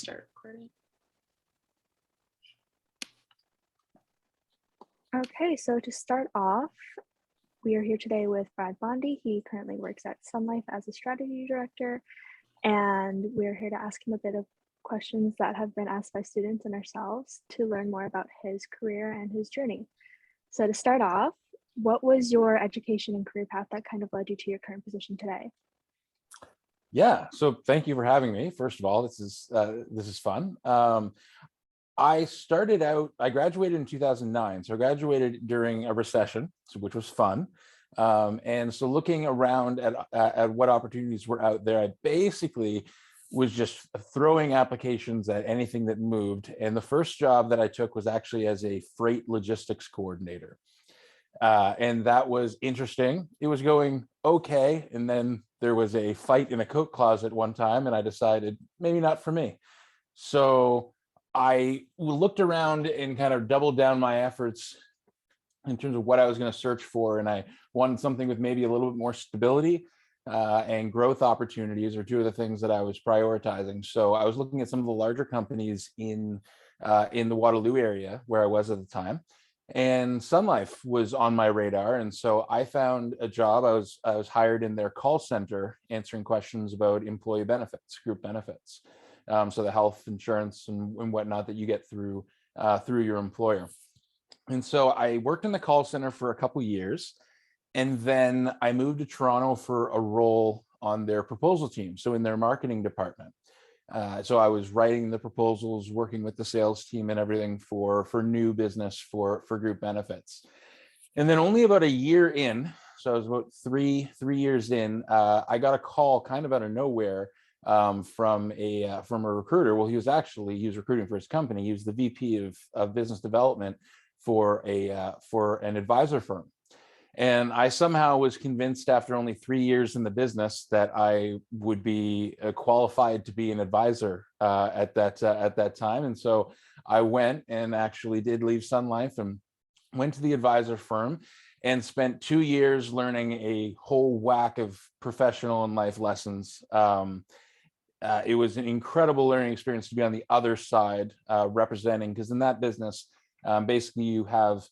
start recording. Okay, so to start off, we are here today with Brad Bondi. He currently works at Sun Life as a strategy director, and we're here to ask him a bit of questions that have been asked by students and ourselves to learn more about his career and his journey. So to start off, what was your education and career path that kind of led you to your current position today? Yeah, so thank you for having me. First of all, this is fun. I graduated in 2009. So I graduated during a recession, which was fun. And so looking around at what opportunities were out there, I basically was just throwing applications at anything that moved. And the first job that I took was actually as a freight logistics coordinator. And that was interesting. It was going okay. And then there was a fight in a coat closet one time, and I decided maybe not for me. So I looked around and kind of doubled down my efforts in terms of what I was going to search for. And I wanted something with maybe a little bit more stability and growth opportunities are two of the things that I was prioritizing. So I was looking at some of the larger companies in the Waterloo area where I was at the time. And Sun Life was on my radar. And so I found a job. I was hired in their call center answering questions about employee benefits, group benefits. So the health insurance and whatnot that you get through your employer. And so I worked in the call center for a couple years, and then I moved to Toronto for a role on their proposal team, so in their marketing department. So I was writing the proposals, working with the sales team and everything for new business for group benefits. And then only about a year in, so I was about three years in, I got a call kind of out of nowhere from a recruiter. Well, he was recruiting for his company. He was the VP of business development for an advisor firm. And I somehow was convinced after only 3 years in the business that I would be qualified to be an advisor at that time. And so I went and actually did leave Sun Life and went to the advisor firm and spent 2 years learning a whole whack of professional and life lessons. It was an incredible learning experience to be on the other side representing, because in that business, basically you have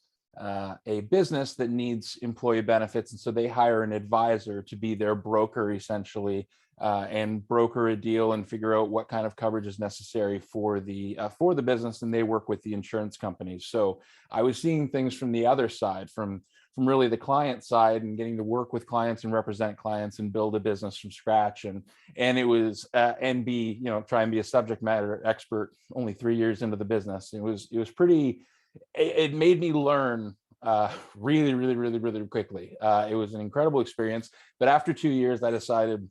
a business that needs employee benefits, and so they hire an advisor to be their broker essentially, and broker a deal and figure out what kind of coverage is necessary for the business, and they work with the insurance companies. So I was seeing things from the other side, from really the client side, and getting to work with clients and represent clients and build a business from scratch, and it was and be, try and be a subject matter expert only 3 years into the business. It was pretty. It made me learn really, really, really, really quickly. It was an incredible experience. But after 2 years, I decided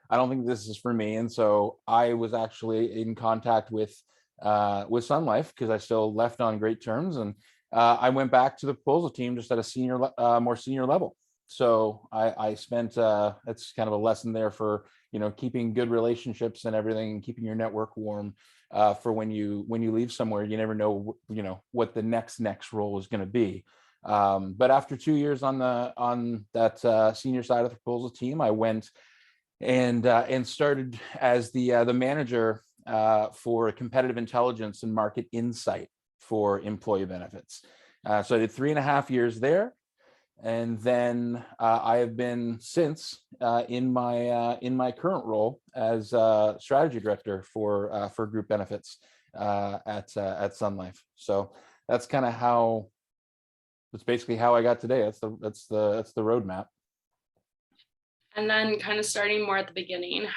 I don't think this is for me. And so I was actually in contact with Sun Life, because I still left on great terms. And I went back to the proposal team just at a more senior level. So I spent, it's kind of a lesson there for, keeping good relationships and everything, and keeping your network warm. For when you leave somewhere, you never know, what the next role is going to be. But after 2 years on that senior side of the proposal team, I went and started as the manager for competitive intelligence and market insight for employee benefits. So I did 3.5 years there. And then I have been since in my current role as strategy director for group benefits at Sun Life. So that's basically how I got today. That's the roadmap. And then kind of starting more at the beginning,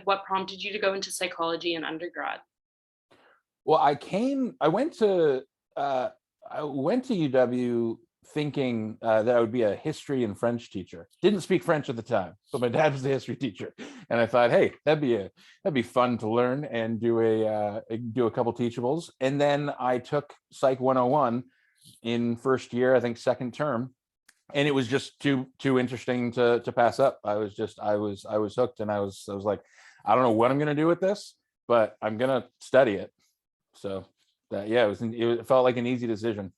what prompted you to go into psychology in undergrad? Well, I went to UW thinking that I would be a history and French teacher. Didn't speak French at the time, but my dad was the history teacher, and I thought, hey, that'd be fun to learn and do a couple teachables. And then I took Psych 101 in first year, I think second term, and it was just too interesting to pass up. I was hooked, and I was like, I don't know what I'm gonna do with this, but I'm gonna study it. So it felt like an easy decision.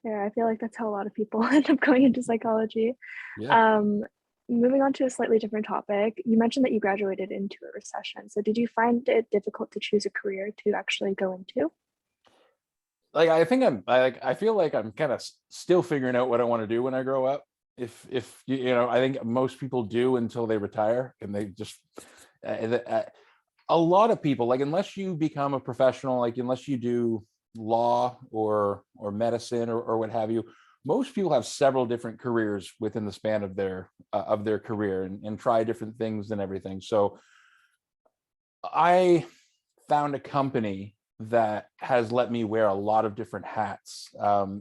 Yeah, I feel like that's how a lot of people end up going into psychology. Yeah. moving on to a slightly different topic, you mentioned that you graduated into a recession. So did you find it difficult to choose a career to actually go into? Like, I feel like I'm kind of still figuring out what I want to do when I grow up. If I think most people do until they retire, and they just a lot of people, like, unless you become a professional, like unless you do law or medicine or what have you, most people have several different careers within the span of their career, and try different things and everything. So I found a company that has let me wear a lot of different hats,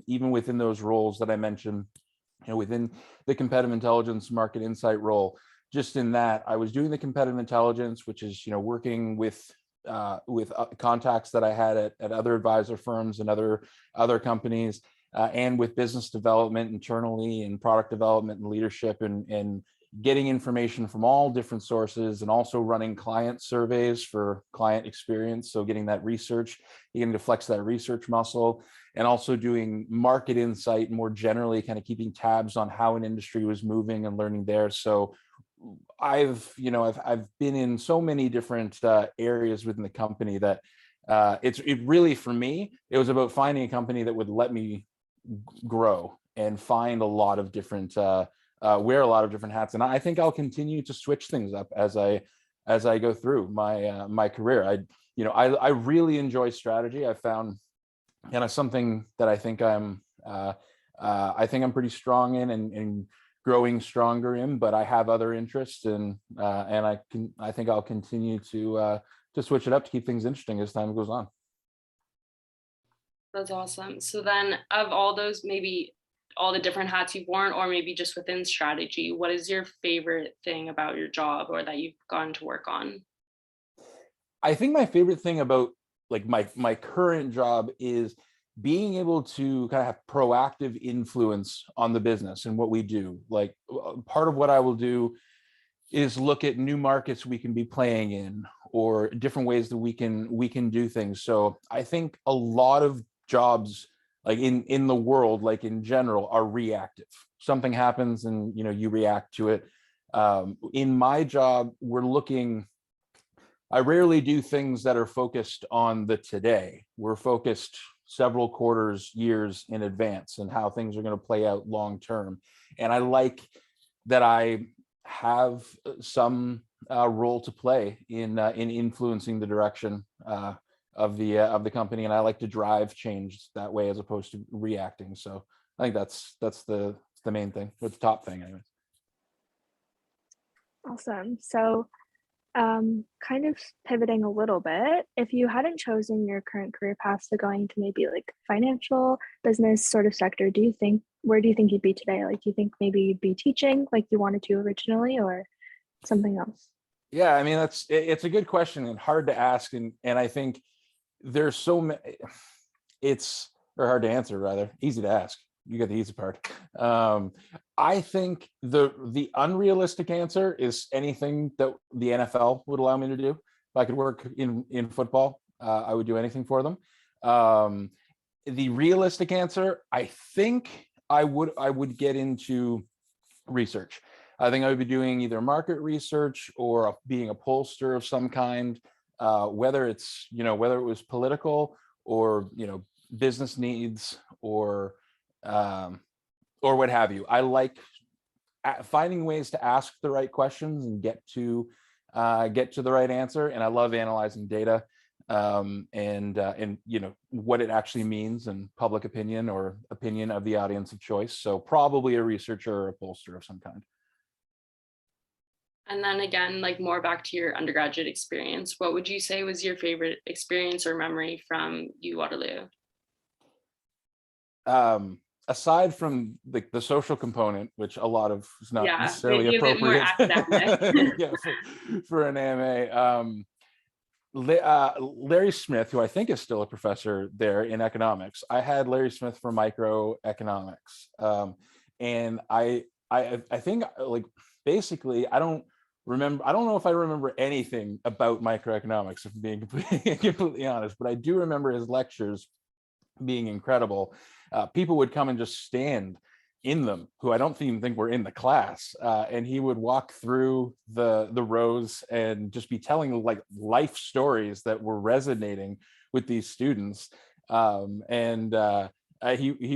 even within those roles that I mentioned, within the competitive intelligence market insight role. Just in that, I was doing the competitive intelligence, which is, working with contacts that I had at other advisor firms and other companies, and with business development internally, and product development and leadership, and getting information from all different sources, and also running client surveys for client experience. So getting that research, getting to flex that research muscle, and also doing market insight more generally, kind of keeping tabs on how an industry was moving and learning there. So I've been in so many different areas within the company that it really, for me, it was about finding a company that would let me grow and find a lot of different wear a lot of different hats. And I think I'll continue to switch things up as I go through my career. I really enjoy strategy. I found kind of something that I think I'm pretty strong in, and growing stronger in, but I have other interests, and I think I'll continue to switch it up to keep things interesting as time goes on. That's awesome. So then, of all those, maybe all the different hats you've worn, or maybe just within strategy, what is your favorite thing about your job, or that you've gone to work on? I think my favorite thing about, like, my current job is being able to kind of have proactive influence on the business and what we do. Like, part of what I will do is look at new markets we can be playing in, or different ways that we can do things. So I think a lot of jobs, like in the world, like in general, are reactive. Something happens and you react to it. In my job, I rarely do things that are focused on the today. We're focused several quarters, years in advance, and how things are going to play out long term. And I like that I have some role to play in influencing the direction of the company, and I like to drive change that way as opposed to reacting. So I think that's the main thing, or the top thing, anyways. Awesome. So kind of pivoting a little bit, if you hadn't chosen your current career path to going to maybe like financial business sort of sector, where do you think you'd be today? Like, do you think maybe you'd be teaching like you wanted to originally, or something else? Yeah, I mean, it's a good question and hard to ask, and I think there's so many. Or hard to answer, rather. Easy to ask. You get the easy part. I think the unrealistic answer is anything that the NFL would allow me to do. If I could work in football, I would do anything for them. The realistic answer, I think I would get into research. I think I would be doing either market research or being a pollster of some kind, whether it was political or business needs, or what have you. I like finding ways to ask the right questions and get to the right answer. And I love analyzing data, and what it actually means, and public opinion or opinion of the audience of choice. So probably a researcher or a pollster of some kind. And then again, like, more back to your undergraduate experience, what would you say was your favorite experience or memory from U Waterloo? Aside from the social component, which a lot of is not necessarily maybe appropriate, a bit more academic. yeah, for an AMA. Larry Smith, who I think is still a professor there in economics. I had Larry Smith for microeconomics, and I think, like, basically I don't know if I remember anything about microeconomics, if I'm being completely honest, but I do remember his lectures being incredible. People would come and just stand in them who I don't even think were in the class, and he would walk through the rows and just be telling like life stories that were resonating with these students. He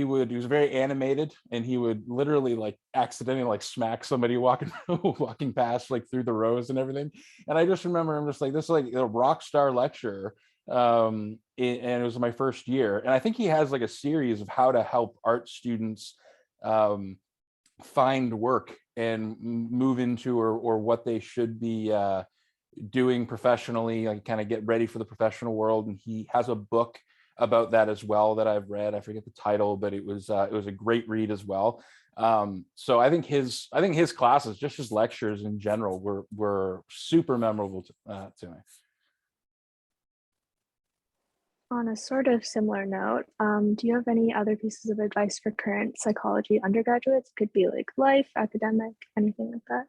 was very animated, and he would literally like accidentally like smack somebody walking walking past like through the rows and everything. And I just remember him just like, this is like a rock star lecturer. And it was my first year, and I think he has like a series of how to help art students find work and move into or what they should be doing professionally, like kind of get ready for the professional world. And he has a book about that as well that I've read. I forget the title, but it was a great read as well. So I think his classes, just his lectures in general, were super memorable to me. On a sort of similar note, do you have any other pieces of advice for current psychology undergraduates? Could be like life, academic, anything like that.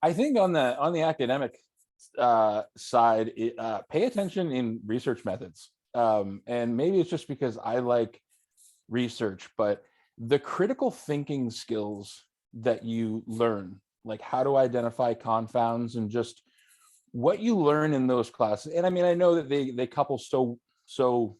I think on the academic side, pay attention in research methods. And maybe it's just because I like research, but the critical thinking skills that you learn, like how to identify confounds and just what you learn in those classes. And I mean, I know that they couple so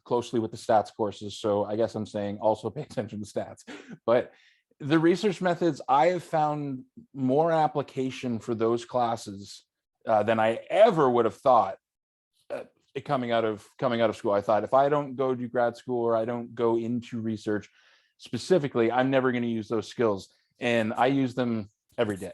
closely with the stats courses, so I guess I'm saying also pay attention to stats. But the research methods, I have found more application for those classes than I ever would have thought coming out of school. I thought if I don't go to grad school or I don't go into research specifically, I'm never going to use those skills, and I use them every day.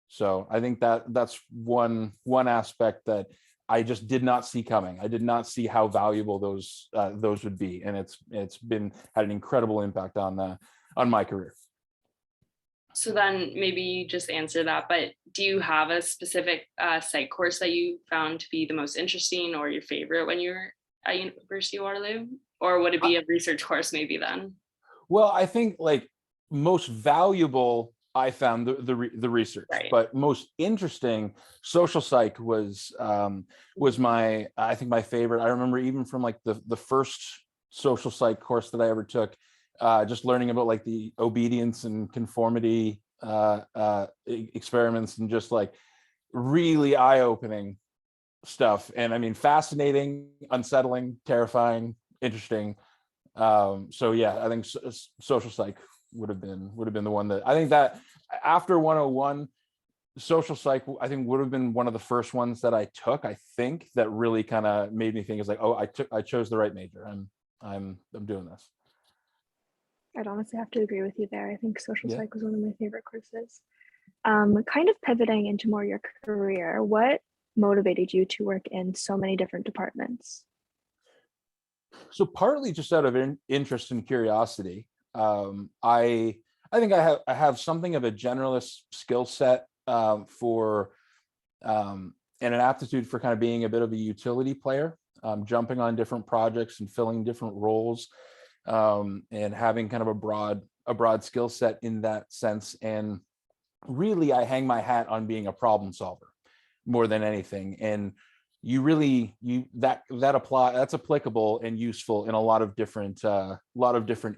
So I think that's one aspect that I just did not see coming. I did not see how valuable those would be, and it's had an incredible impact on my career. So then maybe you just answer that, but do you have a specific psych course that you found to be the most interesting or your favorite when you were at University of Waterloo? Or would it be a research course maybe then? Well, I think like most valuable, I found the research, Right. but most interesting, social psych was my, I think, my favorite. I remember even from like the first social psych course that I ever took, just learning about like the obedience and conformity experiments, and just like really eye-opening stuff. And I mean, fascinating, unsettling, terrifying, interesting. So yeah, I think social psych would have been the one that I think that after 101, social psych I think would have been one of the first ones that I took. I think that really kind of made me think, it's like, oh, I chose the right major. I'm doing this. I'd honestly have to agree with you there. I think social Yeah. psych was one of my favorite courses. Kind of pivoting into more your career, what motivated you to work in so many different departments? So partly just out of interest and curiosity. I think I have something of a generalist skill set for and an aptitude for kind of being a bit of a utility player, jumping on different projects and filling different roles, and having kind of a broad skill set in that sense. And really, I hang my hat on being a problem solver more than anything. And that's applicable and useful in a lot of different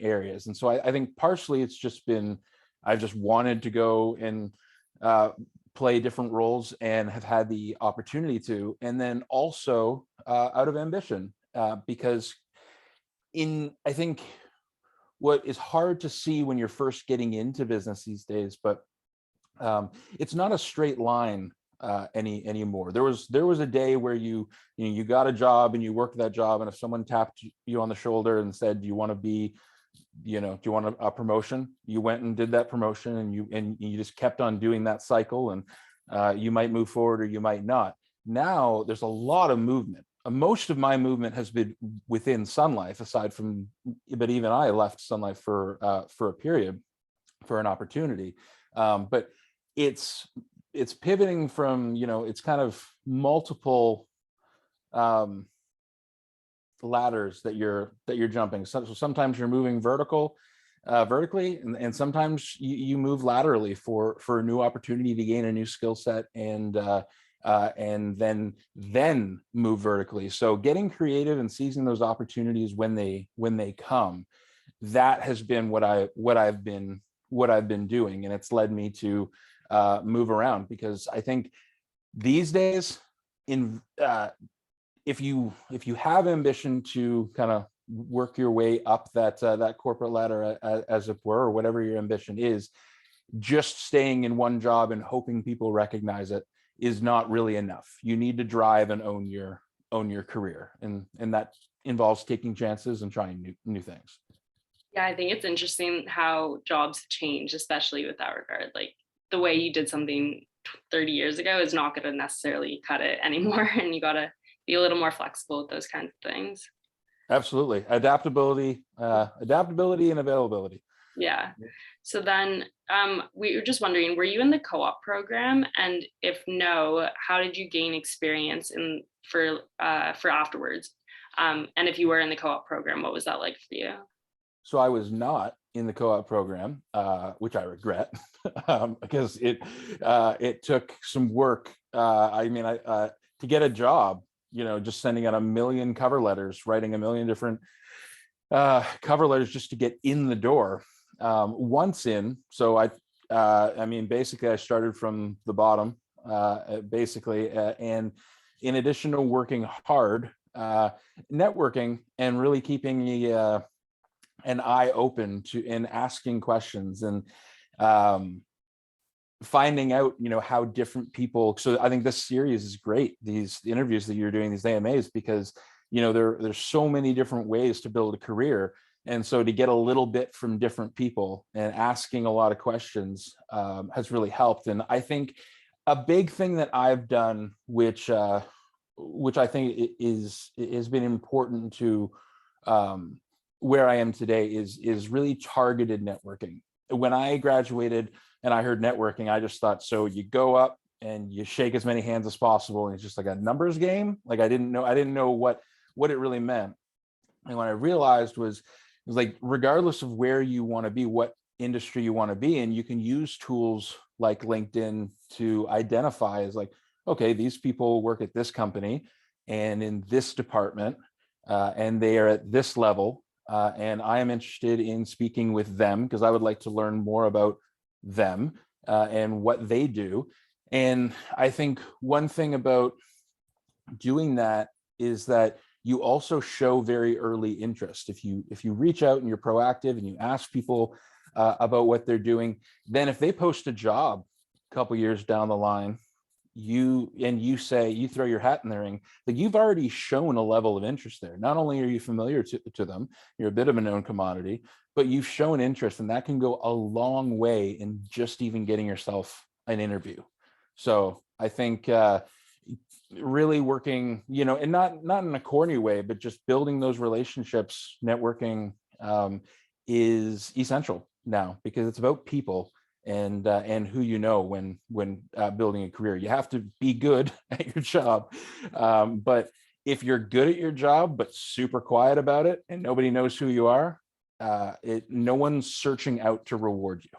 areas. And so I think partially it's just been, I've just wanted to go and play different roles and have had the opportunity to, and then also out of ambition, because I think what is hard to see when you're first getting into business these days, but it's not a straight line anymore. There was a day where you got a job and you worked that job, and if someone tapped you on the shoulder and said, do you want a promotion, you went and did that promotion, and you just kept on doing that cycle, and you might move forward or you might not. Now there's a lot of movement. Most of my movement has been within Sun Life, but even I left Sun Life for a period, for an opportunity. But it's pivoting from, it's kind of multiple ladders that you're jumping. So sometimes you're moving vertically, and sometimes you move laterally for a new opportunity to gain a new skill set, and then move vertically. So getting creative and seizing those opportunities when they come that has been what I've been doing, and it's led me to move around, because I think these days, if you have ambition to kind of work your way up that corporate ladder, as it were, or whatever your ambition is, just staying in one job and hoping people recognize it is not really enough. You need to drive and own your career, and that involves taking chances and trying new things. Yeah, I think it's interesting how jobs change, especially with that regard. Like the way you did something 30 years ago is not going to necessarily cut it anymore. And you got to be a little more flexible with those kinds of things. Absolutely. Adaptability and availability. Yeah. So then we were just wondering, were you in the co-op program? And if no, how did you gain experience for afterwards? And if you were in the co-op program, what was that like for you? So I was not in the co-op program, which I regret, because it took some work. To get a job, just sending out a million cover letters, writing a million different cover letters just to get in the door. Once in, so basically I started from the bottom, and in addition to working hard, networking and really keeping an eye open to and asking questions, and finding out how different people. So I think this series is great, these interviews that you're doing, these AMAs, because there's so many different ways to build a career. And so to get a little bit from different people and asking a lot of questions has really helped. And I think a big thing that I've done, which I think has been important to where I am today, is really targeted networking. When I graduated and I heard networking, I just thought, so you go up and you shake as many hands as possible, and it's just like a numbers game. Like I didn't know what it really meant. And what I realized was like, regardless of where you want to be, what industry you want to be in, you can use tools like LinkedIn to identify as like, okay, these people work at this company and in this department, and they are at this level, and I am interested in speaking with them because I would like to learn more about them and what they do. And I think one thing about doing that is that you also show very early interest. If you reach out and you're proactive and you ask people about what they're doing, then if they post a job a couple years down the line, you throw your hat in the ring, that you've already shown a level of interest there. Not only are you familiar to them, you're a bit of a known commodity, but you've shown interest, and that can go a long way in just even getting yourself an interview. So I think really working, and not in a corny way, but just building those relationships, networking is essential now, because it's about people and who when building a career. You have to be good at your job, but if you're good at your job but super quiet about it and nobody knows who you are, no one's searching out to reward you.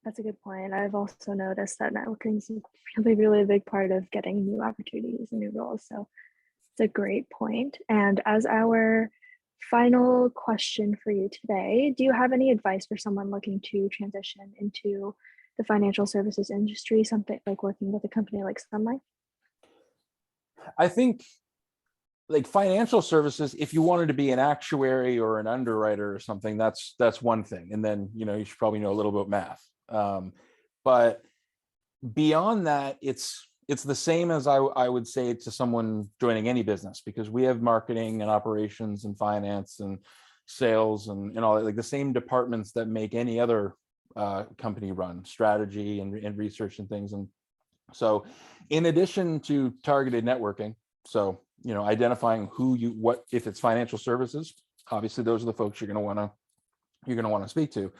That's a good point. I've also noticed that networking is really, really a big part of getting new opportunities and new roles. So it's a great point. And as our final question for you today, do you have any advice for someone looking to transition into the financial services industry, something like working with a company like Sun Life? I think like financial services, if you wanted to be an actuary or an underwriter or something, that's one thing. And then, you should probably know a little bit math. But beyond that, it's the same as I would say to someone joining any business, because we have marketing and operations and finance and sales and all that, like the same departments that make any other company run, strategy and research and things. And so in addition to targeted networking, so identifying what if it's financial services, obviously those are the folks you're going to want to speak to.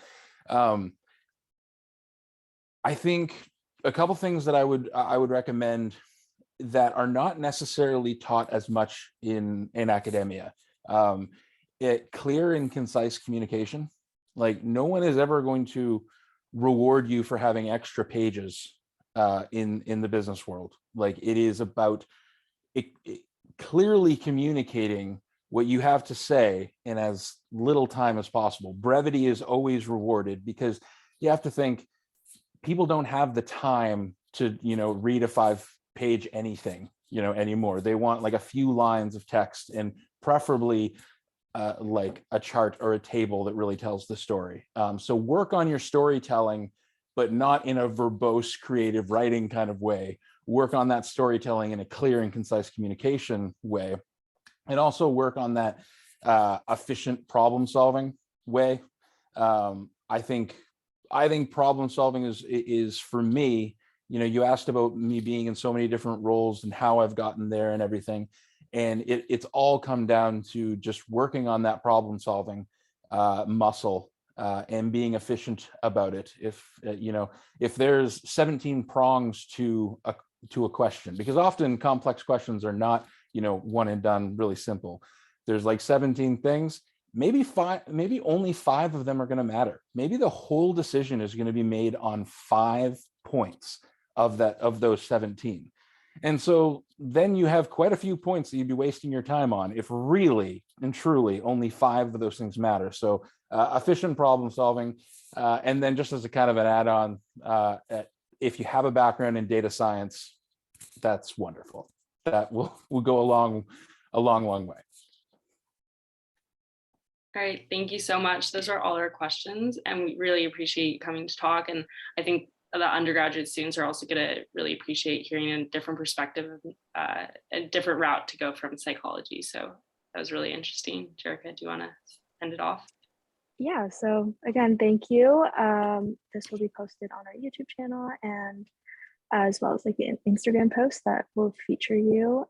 I think a couple things that I would recommend that are not necessarily taught as much in academia. Clear and concise communication. Like no one is ever going to reward you for having extra pages in the business world. Like it is about clearly communicating what you have to say in as little time as possible. Brevity is always rewarded, because you have to think, people don't have the time to, read a 5-page anything, anymore. They want like a few lines of text, and preferably like a chart or a table that really tells the story. So work on your storytelling, but not in a verbose creative writing kind of way. Work on that storytelling in a clear and concise communication way, and also work on that efficient problem solving way. I think problem solving is for me, you asked about me being in so many different roles and how I've gotten there and everything. And it's all come down to just working on that problem solving muscle and being efficient about it. If there's 17 prongs to a question, because often complex questions are not, one and done, really simple. There's like 17 things, maybe only 5 of them are going to matter. Maybe the whole decision is going to be made on 5 points of those 17. And so then you have quite a few points that you'd be wasting your time on if really and truly only 5 of those things matter. So efficient problem solving. And then just as a kind of an add-on, if you have a background in data science, that's wonderful. That will go a long way. All right, thank you so much. Those are all our questions, and we really appreciate you coming to talk. And I think the undergraduate students are also going to really appreciate hearing a different perspective, a different route to go from psychology. So that was really interesting. Jerica, do you want to end it off? Yeah, so again, thank you. This will be posted on our YouTube channel, and as well as like the Instagram post that will feature you.